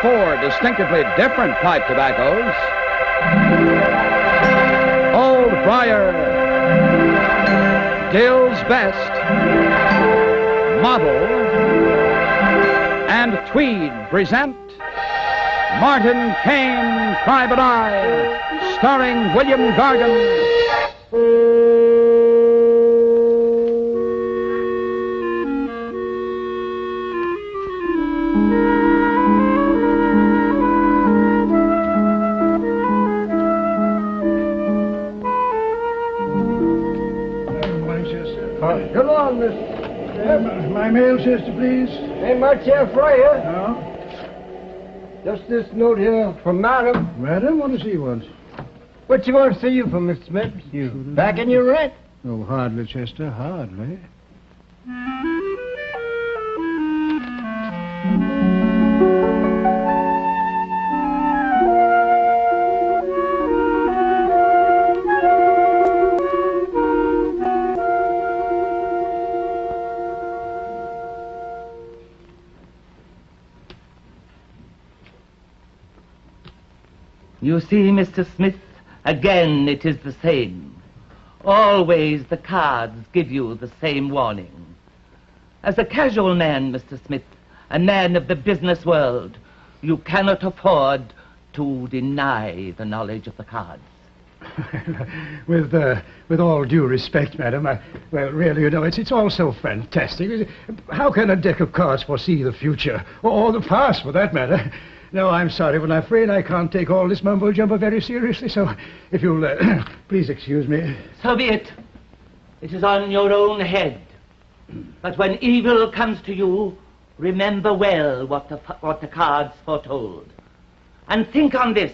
4 distinctively different pipe tobaccos. Old Briar, Dill's Best, Model, and Tweed present Martin Kane Private Eye, starring William Gargan. Come on, Miss. My mail, sister, please. Ain't much here for you. No. Just this note here from Madam. Madam, what does he want? What you want to see you for, Mr. Smith? You back in your rent? Oh, hardly, Chester, hardly. You see, Mr. Smith, again it is the same. Always the cards give you the same warning. As a casual man, Mr. Smith, a man of the business world, you cannot afford to deny the knowledge of the cards. With all due respect, madam, well, really, you know, it's all so fantastic. How can a deck of cards foresee the future, or the past, for that matter? No, I'm sorry, but I'm afraid I can't take all this mumbo-jumbo very seriously, so if you'll please excuse me. So be it. It is on your own head. But when evil comes to you, remember well what the cards foretold. And think on this.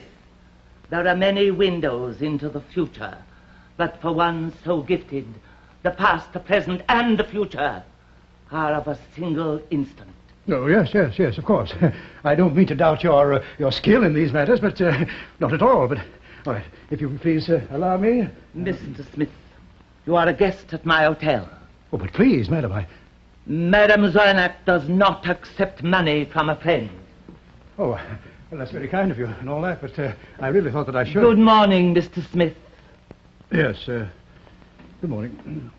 There are many windows into the future, but for one so gifted, the past, the present, and the future are of a single instant. Oh, yes, of course. I don't mean to doubt your skill in these matters, but not at all. But, all right, if you please allow me. Mr. Smith, you are a guest at my hotel. Oh, but please, madam, Madame Zornak does not accept money from a friend. Oh, well, that's very kind of you and all that, but I really thought that I should. Good morning, Mr. Smith. Yes, good morning.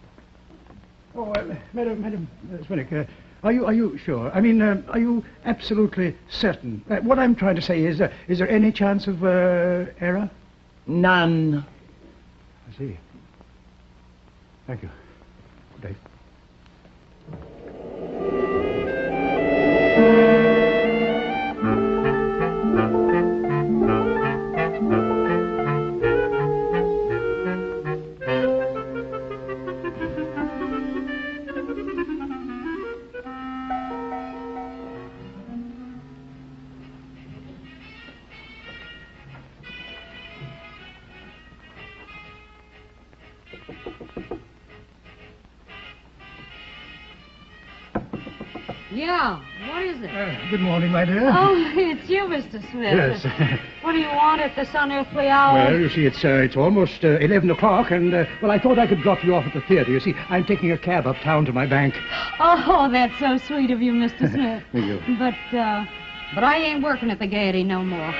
Oh, Madam Swinnick, are you sure? I mean, are you absolutely certain? What I'm trying to say is there any chance of error? None. I see. Thank you. Good day. Yeah, what is it? Good morning, my dear. Oh, it's you, Mr. Smith. Yes. What do you want at this unearthly hour? Well, you see, it's almost 11 o'clock, and, well, I thought I could drop you off at the theater. You see, I'm taking a cab uptown to my bank. Oh, that's so sweet of you, Mr. Smith. Thank you. But I ain't working at the Gaiety no more. What?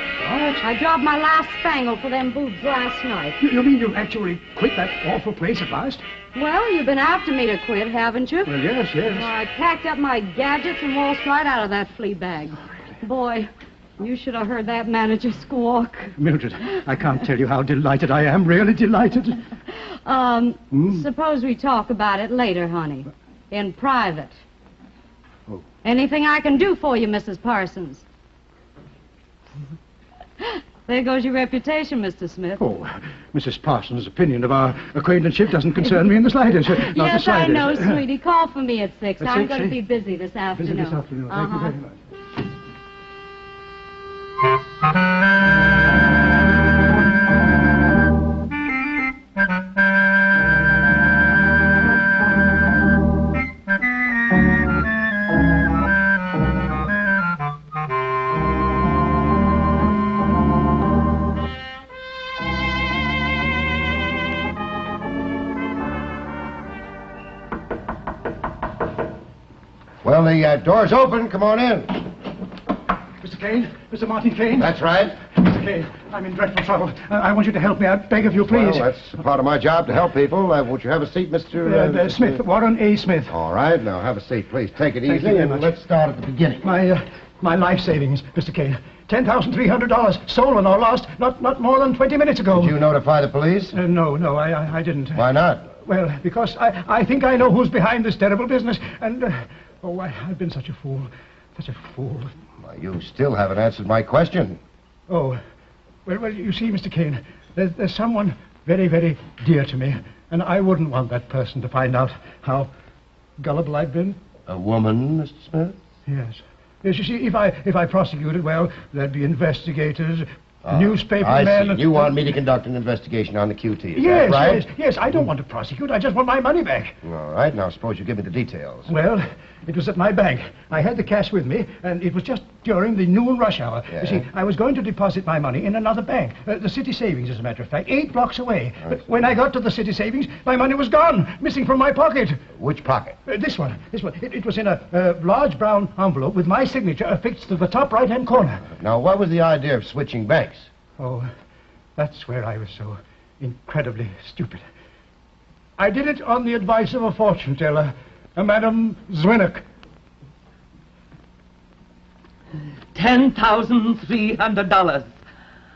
I dropped my last spangle for them boobs last night. You mean you've actually quit that awful place at last? Well, you've been after me to quit, haven't you? Well, yes. Well, I packed up my gadgets and waltzed right out of that flea bag. Boy, you should have heard that manager squawk. Mildred, I can't tell you how delighted I am, really delighted. Suppose we talk about it later, honey. In private. Oh. Anything I can do for you, Mrs. Parsons? There goes your reputation, Mr. Smith. Oh, Mrs. Parsons' opinion of our acquaintanceship doesn't concern me in the slightest. Not the Yes, I slightest. know, sweetie. Call for me at 6. At I'm 6, going to eh? be busy this afternoon. Busy this afternoon. Thank you very much. Well, the door's open. Come on in. Mr. Kane? Mr. Martin Kane? That's right. Mr. Kane, I'm in dreadful trouble. I want you to help me. I beg of you, please. Well, that's part of my job to help people. Won't you have a seat, Mr. Smith, Warren A. Smith. All right, now have a seat, please. Take it Thank easy, you very and much. let's start at the beginning. My life savings, Mr. Kane. $10,300, stolen or lost, not more than 20 minutes ago. Did you notify the police? No, I didn't. Why not? Well, because I think I know who's behind this terrible business, and, I've been such a fool. Such a fool. Why, you still haven't answered my question. Oh, well, you see, Mr. Kane, there's someone very, very dear to me, and I wouldn't want that person to find out how gullible I've been. A woman, Mr. Smith? Yes. Yes, you see, if I prosecuted, well, there'd be investigators, I newspapermen... see. You want me to conduct an investigation on the QT, is Yes, that right? yes, I don't want to prosecute. I just want my money back. All right, now suppose you give me the details. Well, it was at my bank. I had the cash with me, and it was just during the noon rush hour. Yeah. You see, I was going to deposit my money in another bank, the City Savings, as a matter of fact, 8 blocks away. But when I got to the City Savings, my money was gone, missing from my pocket. Which pocket? This one. It was in a large brown envelope with my signature affixed to the top right-hand corner. Now, what was the idea of switching banks? Oh, that's where I was so incredibly stupid. I did it on the advice of a fortune teller, a Madame Zwinnock. $10,300.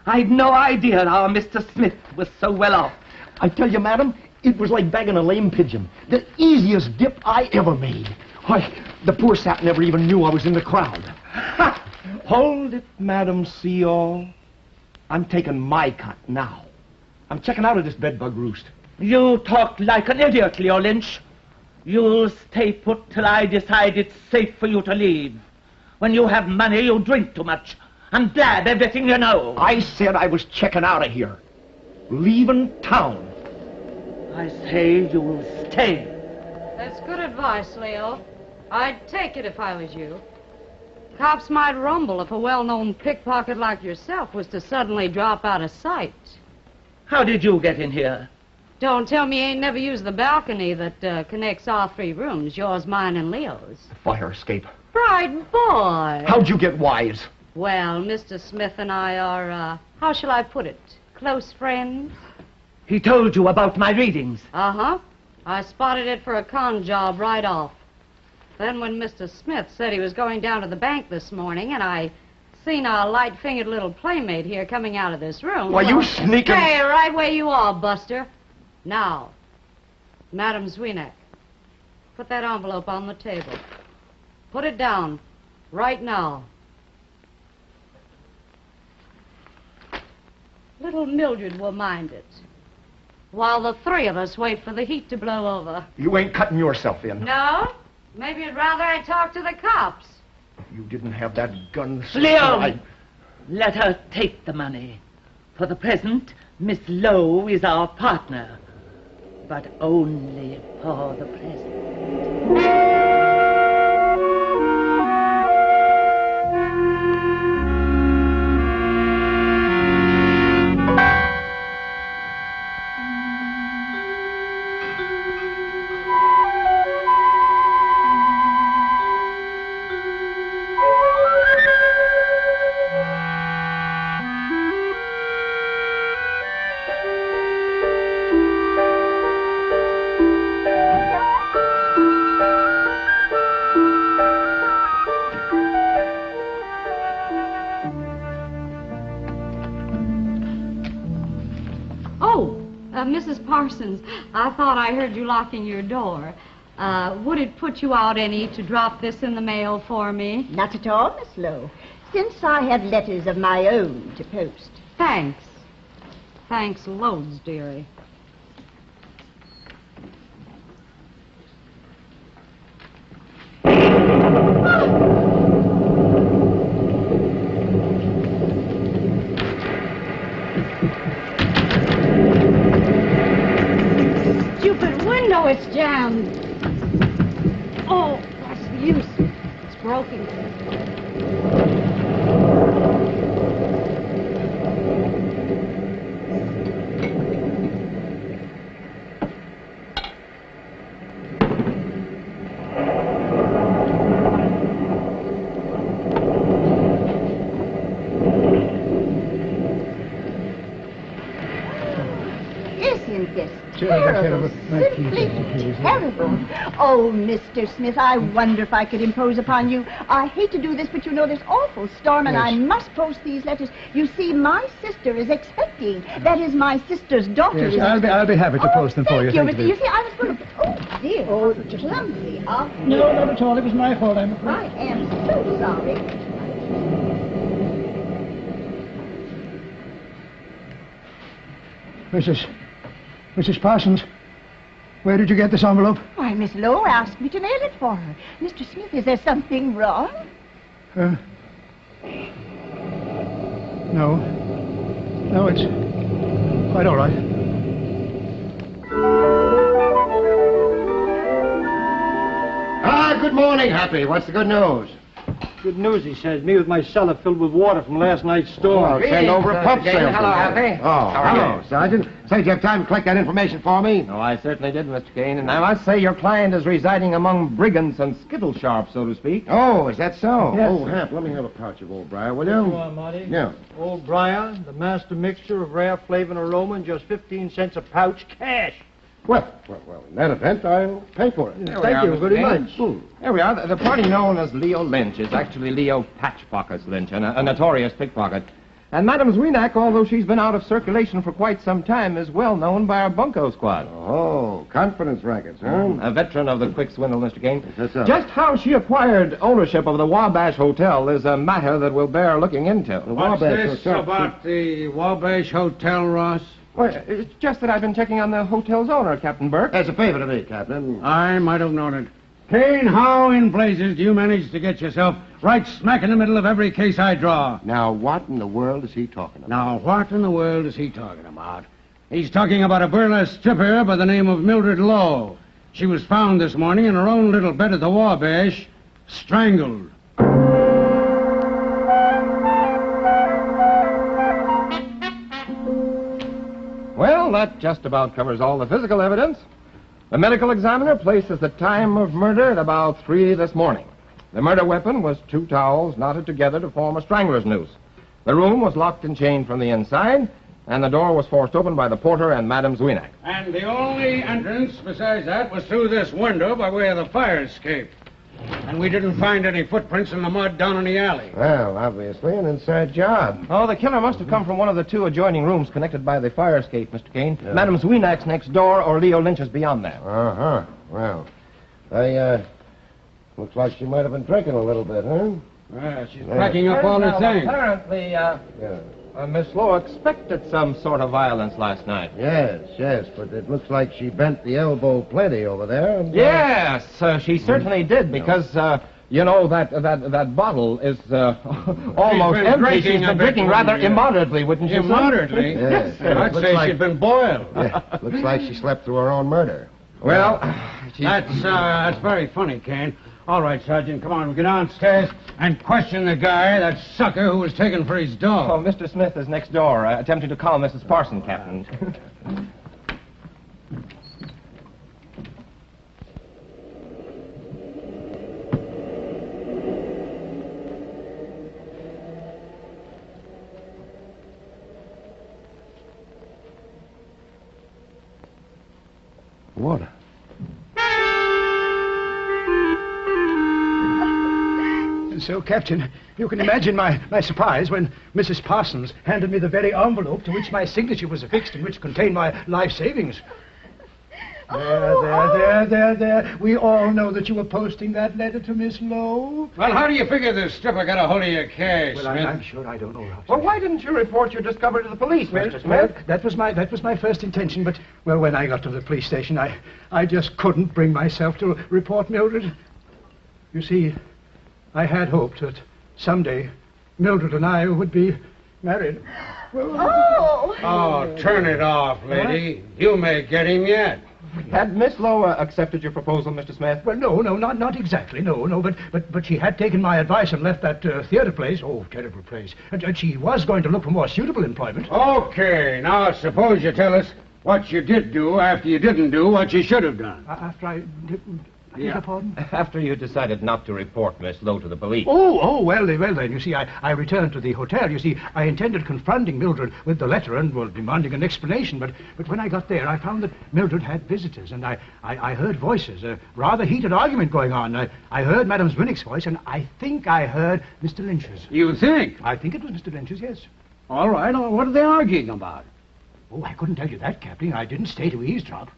I'd no idea our Mr. Smith was so well off. I tell you, madam, it was like bagging a lame pigeon. The easiest dip I ever made. Why, the poor sap never even knew I was in the crowd. Ha! Hold it, Madam See-All. I'm taking my cut now. I'm checking out of this bedbug roost. You talk like an idiot, Leo Lynch. You'll stay put till I decide it's safe for you to leave. When you have money, you drink too much and blab everything you know. I said I was checking out of here. Leaving town. I say you'll stay. That's good advice, Leo. I'd take it if I was you. Cops might rumble if a well-known pickpocket like yourself was to suddenly drop out of sight. How did you get in here? Don't tell me you ain't never used the balcony that connects all 3 rooms, yours, mine, and Leo's. Fire escape. Bright boy. How'd you get wise? Well, Mr. Smith and I are, how shall I put it, close friends? He told you about my readings. Uh-huh. I spotted it for a con job right off. Then when Mr. Smith said he was going down to the bank this morning, and I seen a light-fingered little playmate here coming out of this room... Why, you sneaking... Hey, right where you are, Buster. Now, Madam Zwienek, put that envelope on the table. Put it down, right now. Little Mildred will mind it, while the 3 of us wait for the heat to blow over. You ain't cutting yourself in. No? Maybe you'd rather I talk to the cops. You didn't have that gun... Leo! Let her take the money. For the present, Miss Lowe is our partner. But only for the present. Mrs. Parsons, I thought I heard you locking your door. Would it put you out any to drop this in the mail for me? Not at all, Miss Lowe, since I have letters of my own to post. Thanks. Thanks loads, dearie. It's jammed. Oh, what's the use? It's broken. Terrible. Simply terrible. Oh, Mr. Smith, I wonder if I could impose upon you. I hate to do this, but you know this awful storm, and I must post these letters. You see, my sister is expecting. That is, my sister's daughter is expecting. I'll be happy to post them for you. Thank you. You see, I was going to... Oh, dear. Oh, clumsy. No, not at all. It was my fault, I'm afraid. I am so sorry. Mrs. Parsons, where did you get this envelope? Why, Miss Lowe asked me to mail it for her. Mr. Smith, is there something wrong? No. No, it's quite all right. Good morning, Happy. What's the good news? Good news, he says. Me with my cellar filled with water from last night's storm. Well, send over a pump salesman. Hello, Happy. Oh, How are hello, you? Sergeant. Say, did you have time to collect that information for me? No, I certainly did, Mr. Kane. And I must say your client is residing among brigands and skittle sharps, so to speak. Oh, is that so? Yes. Oh, Hap, let me have a pouch of Old Briar, will Go you? on, Marty. Yeah. Old Briar, the master mixture of rare flavor and aroma, and just 15 cents a pouch cash. Well, in that event, I'll pay for it. There we Thank are, you Mr. very Kane. much. There we are. The party known as Leo Lynch is actually Leo Patchpockets Lynch, a notorious pickpocket. And Madame Zwienak, although she's been out of circulation for quite some time, is well known by our bunco squad. Oh, confidence rackets, huh? A veteran of the quick swindle, Mr. Kane. That's so. Just how she acquired ownership of the Wabash Hotel is a matter that will bear looking into. The Wabash Hotel. the Wabash Hotel, Ross? Well, it's just that I've been checking on the hotel's owner, Captain Burke. As a favor to me, Captain. I might have known it. Kane, how in blazes do you manage to get yourself right smack in the middle of every case I draw? Now, what in the world is he talking about? Now, what in the world is he talking about? He's talking about a burlesque stripper by the name of Mildred Lowe. She was found this morning in her own little bed at the Wabash, strangled. Well, that just about covers all the physical evidence. The medical examiner places the time of murder at about 3 this morning. The murder weapon was 2 towels knotted together to form a strangler's noose. The room was locked and chained from the inside, and the door was forced open by the porter and Madame Zwienak. And the only entrance besides that was through this window by way of the fire escape. And we didn't find any footprints in the mud down in the alley. Well, obviously, an inside job. Oh, the killer must have come from one of the 2 adjoining rooms connected by the fire escape, Mr. Kane. Yeah. Madame Zweenak's next door, or Leo Lynch's beyond that. Uh-huh. Well, looks like she might have been drinking a little bit, huh? Well, she's packing up all her things. Apparently, Miss Lowe expected some sort of violence last night. Yes, but it looks like she bent the elbow plenty over there. And, yes, she certainly did, because, you know, that bottle is almost empty. She's been drinking rather immoderately, wouldn't you? Immoderately? Yes. I'd say she'd been boiled. Yeah, looks like she slept through her own murder. Well, that's very funny, Kane. All right, Sergeant, come on, we'll get downstairs and question the guy, that sucker who was taken for his dog. Oh, Mr. Smith is next door, attempting to call Mrs. Parson, Captain. Water. So, Captain, you can imagine my surprise when Mrs. Parsons handed me the very envelope to which my signature was affixed and which contained my life savings. There. We all know that you were posting that letter to Miss Lowe. Well, how do you figure this stripper got a hold of your cash, Well, Smith? I'm sure I don't know. Well, why didn't you report your discovery to the police, Mr. Smith? That was my first intention, but, well, when I got to the police station, I just couldn't bring myself to report Mildred. You see, I had hoped that someday Mildred and I would be married. Oh, turn it off, lady. You may get him yet. Had Miss Lowe accepted your proposal, Mr. Smith? Well, no, not exactly, no, but she had taken my advice and left that theater place. Oh, terrible place. And she was going to look for more suitable employment. Okay, now suppose you tell us what you did do after you didn't do what you should have done. After I Beg your pardon? After you decided not to report Miss Lowe to the police. Well then, you see, I returned to the hotel. You see, I intended confronting Mildred with the letter and, demanding an explanation, but when I got there, I found that Mildred had visitors, and I heard voices, a rather heated argument going on. I heard Madame Zwinnick's voice, and I think I heard Mr. Lynch's. You think? I think it was Mr. Lynch's, yes. All right. What are they arguing about? Oh, I couldn't tell you that, Captain. I didn't stay to eavesdrop.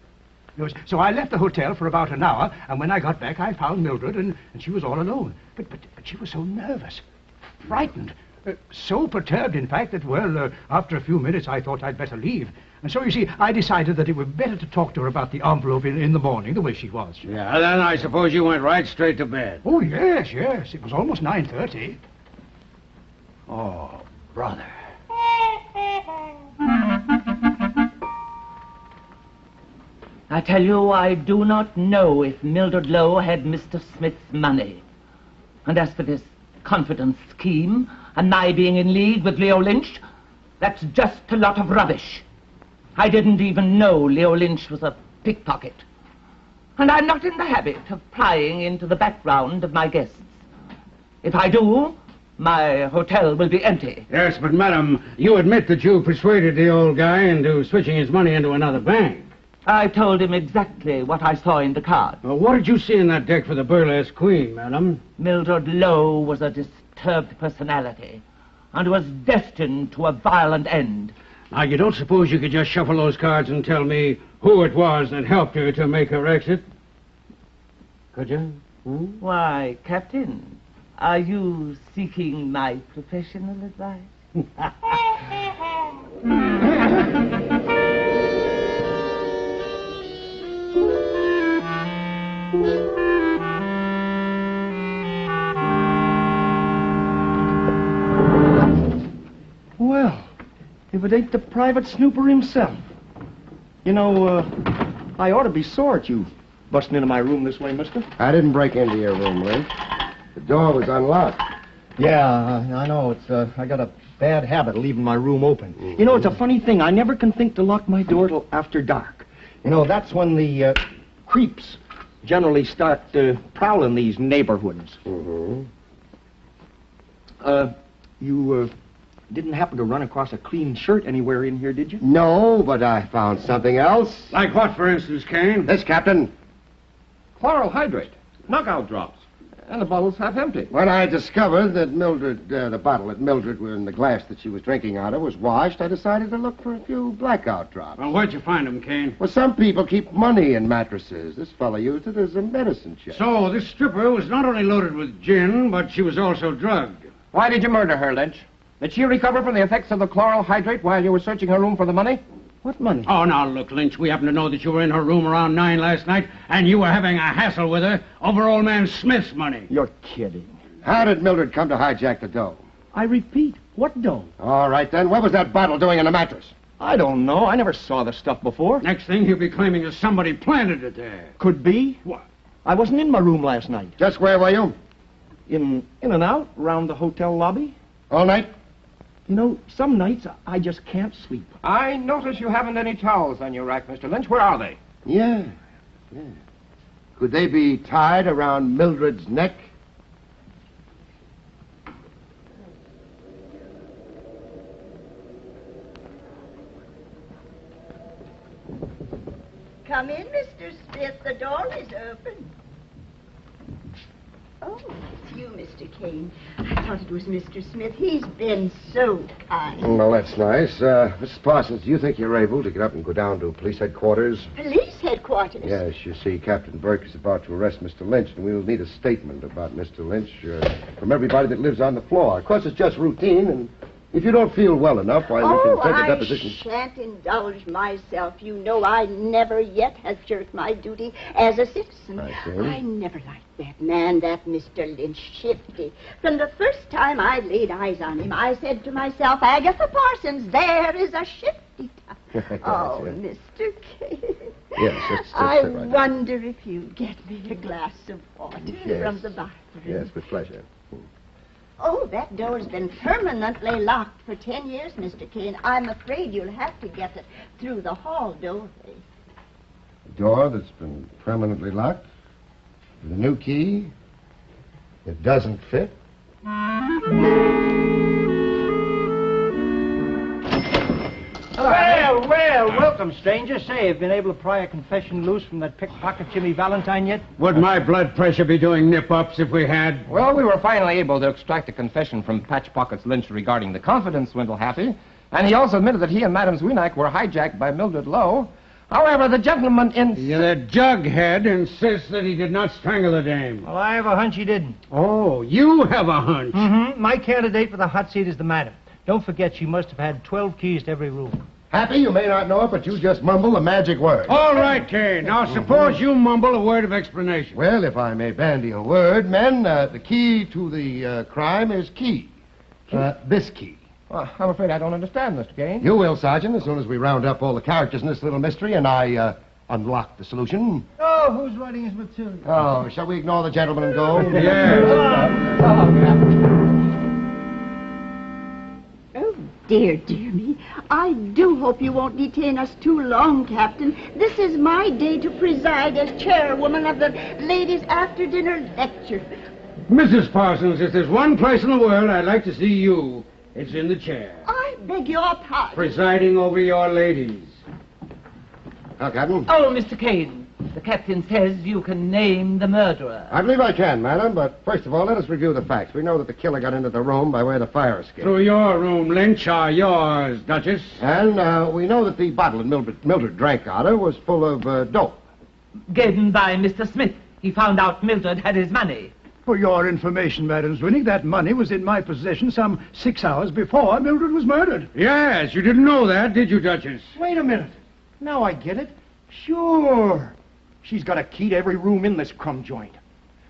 So I left the hotel for about an hour, and when I got back, I found Mildred, and she was all alone. But she was so nervous, frightened, so perturbed, in fact, that, after a few minutes, I thought I'd better leave. And so, you see, I decided that it would be better to talk to her about the envelope in the morning, the way she was. Yeah, then I suppose you went right straight to bed. Oh, yes. It was almost 9:30. Oh, brother. I tell you, I do not know if Mildred Lowe had Mr. Smith's money. And as for this confidence scheme, and my being in league with Leo Lynch, that's just a lot of rubbish. I didn't even know Leo Lynch was a pickpocket. And I'm not in the habit of prying into the background of my guests. If I do, my hotel will be empty. Yes, but, madam, you admit that you persuaded the old guy into switching his money into another bank. I told him exactly what I saw in the card. Well, what did you see in that deck for the burlesque queen, madam? Mildred Lowe was a disturbed personality and was destined to a violent end. Now, you don't suppose you could just shuffle those cards and tell me who it was that helped her to make her exit? Could you? Why, Captain, are you seeking my professional advice? Well, if it ain't the private snooper himself. You know, I ought to be sore at you busting into my room this way, mister. I didn't break into your room, Lynch. The door was unlocked. Yeah, I know. I got a bad habit of leaving my room open. You know, it's a funny thing. I never can think to lock my door till after dark. You know, that's when the creeps generally start prowling these neighborhoods. Mm-hmm. You didn't happen to run across a clean shirt anywhere in here, did you? No, but I found something else. Like what, for instance, Kane? This, Captain. Chloral hydrate, knockout drops, and the bottle's half empty. When I discovered that the bottle that Mildred was in the glass that she was drinking out of was washed, I decided to look for a few blackout drops. Well, where'd you find them, Kane? Well, some people keep money in mattresses. This fellow used it as a medicine chest. So, this stripper was not only loaded with gin, but she was also drugged. Why did you murder her, Lynch? Did she recover from the effects of the chloral hydrate while you were searching her room for the money? What money? Oh, now, look, Lynch, we happen to know that you were in her room around 9 last night, and you were having a hassle with her over old man Smith's money. You're kidding. How did Mildred come to hijack the dough? I repeat, what dough? All right, then. What was that bottle doing in the mattress? I don't know. I never saw the stuff before. Next thing, he'll be claiming that somebody planted it there. Could be. What? I wasn't in my room last night. Just where were you? In and out, around the hotel lobby. All night? You know, some nights I just can't sleep. I notice you haven't any towels on your rack, Mr. Lynch. Where are they? Yeah. Could they be tied around Mildred's neck? Come in, Mr. Smith. The door is open. Oh, it's you, Mr. Kane. I thought it was Mr. Smith. He's been so kind. Well, that's nice. Mrs. Parsons, do you think you're able to get up and go down to police headquarters? Police headquarters? Yes, you see, Captain Burke is about to arrest Mr. Lynch, and we'll need a statement about Mr. Lynch from everybody that lives on the floor. Of course, it's just routine, and if you don't feel well enough, why, we can take a deposition. I shan't indulge myself. You know I never yet have shirked my duty as a citizen. I see. I never liked that man, that Mr. Lynch, shifty. From the first time I laid eyes on him, I said to myself, Agatha Parsons, there is a shifty type. Oh, Mr. Kane. Yes, just I sit right wonder if you'd get me a glass of water from the bathroom. Yes, with pleasure. Oh, that door's been permanently locked for 10 years, Mr. Kane. I'm afraid you'll have to get it through the hall doorway. Door that's been permanently locked? The new key, it doesn't fit. Well, welcome, stranger. Say, have you been able to pry a confession loose from that pickpocket Jimmy Valentine yet? Would my blood pressure be doing nip-ups if we had? Well, we were finally able to extract a confession from Patch Pockets Lynch regarding the confidence swindle, Happy. And he also admitted that he and Madame Zwinak were hijacked by Mildred Lowe. However, the gentleman The jughead insists that he did not strangle the dame. Well, I have a hunch he didn't. Oh, you have a hunch. Mm-hmm. My candidate for the hot seat is the madam. Don't forget, she must have had 12 keys to every room. Happy, you may not know it, but you just mumbled a magic word. All right, Kane. Now, suppose you mumble a word of explanation. Well, if I may bandy a word, men, the key to the crime is key. This key. Well, I'm afraid I don't understand, Mr. Kane. You will, Sergeant, as soon as we round up all the characters in this little mystery and I unlock the solution. Oh, who's writing his material? Oh, shall we ignore the gentleman and go? Oh, dear me. I do hope you won't detain us too long, Captain. This is my day to preside as chairwoman of the ladies' after-dinner lecture. Mrs. Parsons, if there's one place in the world I'd like to see you, it's in the chair. I beg your pardon. Presiding over your ladies. Captain? Oh, Mr. Kane, the captain says you can name the murderer. I believe I can, madam, but first of all, let us review the facts. We know that the killer got into the room by way of the fire escape. Through your room, Lynch, are yours, Duchess. And we know that the bottle that Mildred drank out of was full of dope. Given by Mr. Smith. He found out Mildred had his money. For your information, Madam Zwinig, that money was in my possession some 6 hours before Mildred was murdered. Yes, you didn't know that, did you, Duchess? Wait a minute. Now I get it. Sure. She's got a key to every room in this crumb joint.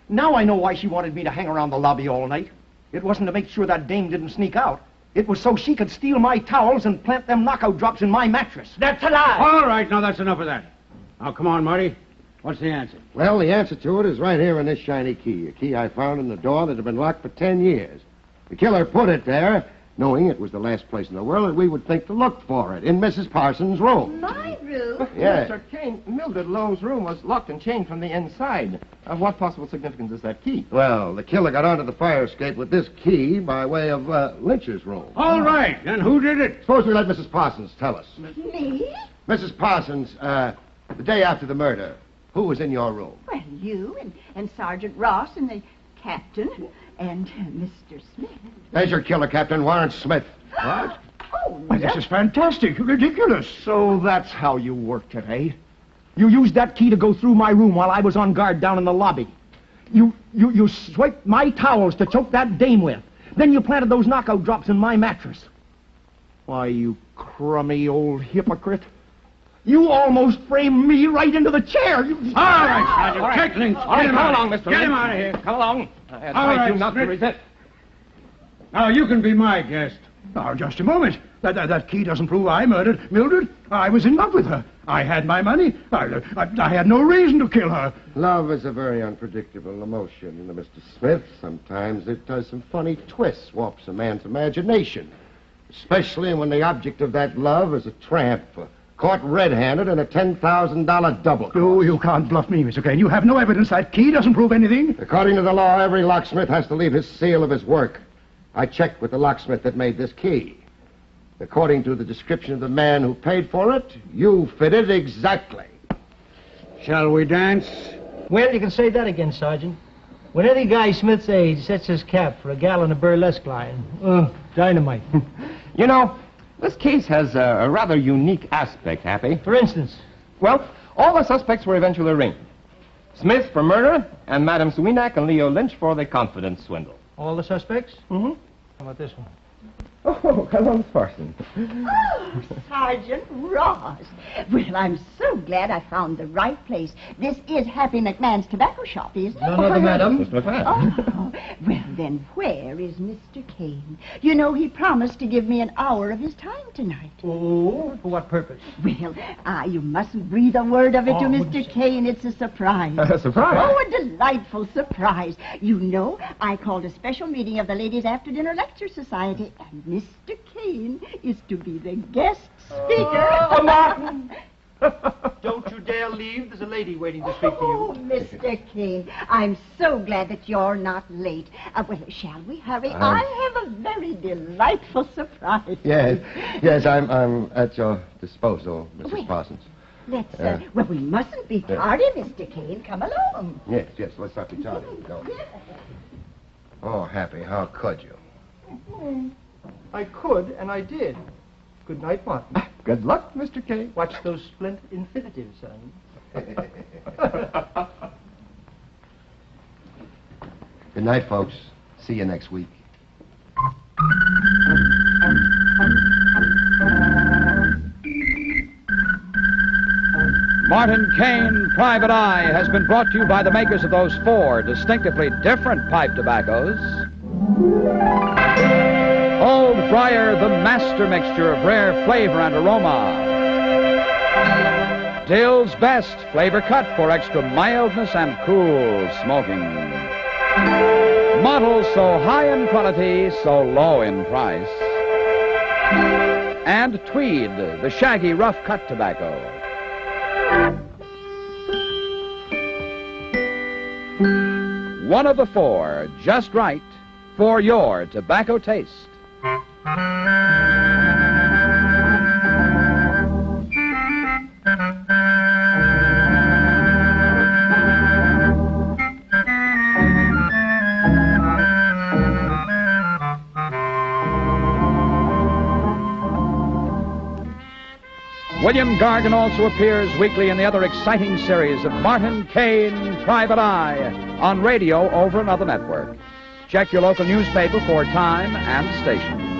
Now I know why she wanted me to hang around the lobby all night. It wasn't to make sure that dame didn't sneak out. It was so she could steal my towels and plant them knockout drops in my mattress. That's a lie. All right, now that's enough of that. Now, come on, Marty. What's the answer? Well, the answer to it is right here in this shiny key, a key I found in the door that had been locked for 10 years. The killer put it there, knowing it was the last place in the world that we would think to look for it, in Mrs. Parsons' room. My room? Yes. Mr. Kane, Mildred Lowe's room was locked and chained from the inside. Of what possible significance is that key? Well, the killer got onto the fire escape with this key by way of Lynch's room. All right, then who did it? Suppose we let Mrs. Parsons tell us. Me? Mrs. Parsons, the day after the murder, who was in your room? Well, you and Sergeant Ross and the captain and Mr. Smith. There's your killer, Captain Warren Smith. What? Oh, Why, this is fantastic. Ridiculous. So that's how you worked it, eh? You used that key to go through my room while I was on guard down in the lobby. You swiped my towels to choke that dame with. Then you planted those knockout drops in my mattress. Why, you crummy old hypocrite. You almost framed me right into the chair. All right, Sergeant. Take Lynch. Get him come out. along, Mr. Get Lynch. him out of here. Come along. I All advise right, you not to Smith. resist. Now, you can be my guest. Now, just a moment. That key doesn't prove I murdered Mildred. I was in love with her. I had my money. I had no reason to kill her. Love is a very unpredictable emotion, Mr. Smith. Sometimes it does some funny twists, warps a man's imagination. Especially when the object of that love is a tramp, caught red-handed in a $10,000 double. Oh, you can't bluff me, Mr. Kane. You have no evidence. That key doesn't prove anything. According to the law, every locksmith has to leave his seal of his work. I checked with the locksmith that made this key. According to the description of the man who paid for it, you fit it exactly. Shall we dance? Well, you can say that again, Sergeant. When any guy Smith's age sets his cap for a gallon of burlesque line, dynamite. You know, this case has a rather unique aspect, Happy. For instance? Well, all the suspects were eventually arraigned. Smith for murder, and Madame Zwinak and Leo Lynch for the confidence swindle. All the suspects? Mm-hmm. How about this one? Oh, hello, Parsons. Oh, Sergeant Ross. Well, I'm so glad I found the right place. This is Happy McMahon's tobacco shop, isn't it? None other, madam. Mr. McMahon. Oh, well, then where is Mr. Kane? You know, he promised to give me an hour of his time tonight. Oh, for what purpose? Well, you mustn't breathe a word of it to Oh, Mr. Kane. It's a surprise. A surprise? Oh, a delightful surprise. You know, I called a special meeting of the Ladies' After-Dinner Lecture Society, and Mr. Kane is to be the guest speaker. Martin! Don't you dare leave. There's a lady waiting to speak to you. Oh, Mr. Kane, I'm so glad that you're not late. Well, shall we hurry? I have a very delightful surprise. Yes, I'm at your disposal, Mrs. Wait. Parsons. Let's, well, we mustn't be tardy, Mr. Kane. Come along. Yes, let's not be tardy. Go. Oh, Happy, how could you? I could, and I did. Good night, Martin. Good luck, Mr. Kane. Watch those splint infinitives, son. Good night, folks. See you next week. Martin Kane Private Eye has been brought to you by the makers of those 4 distinctively different pipe tobaccos. Old Friar, the master mixture of rare flavor and aroma. Dill's Best flavor cut for extra mildness and cool smoking. Models so high in quality, so low in price. And Tweed, the shaggy rough cut tobacco. One of the 4, just right for your tobacco taste. William Gargan also appears weekly in the other exciting series of Martin Kane Private Eye on radio over another network. Check your local newspaper for time and station.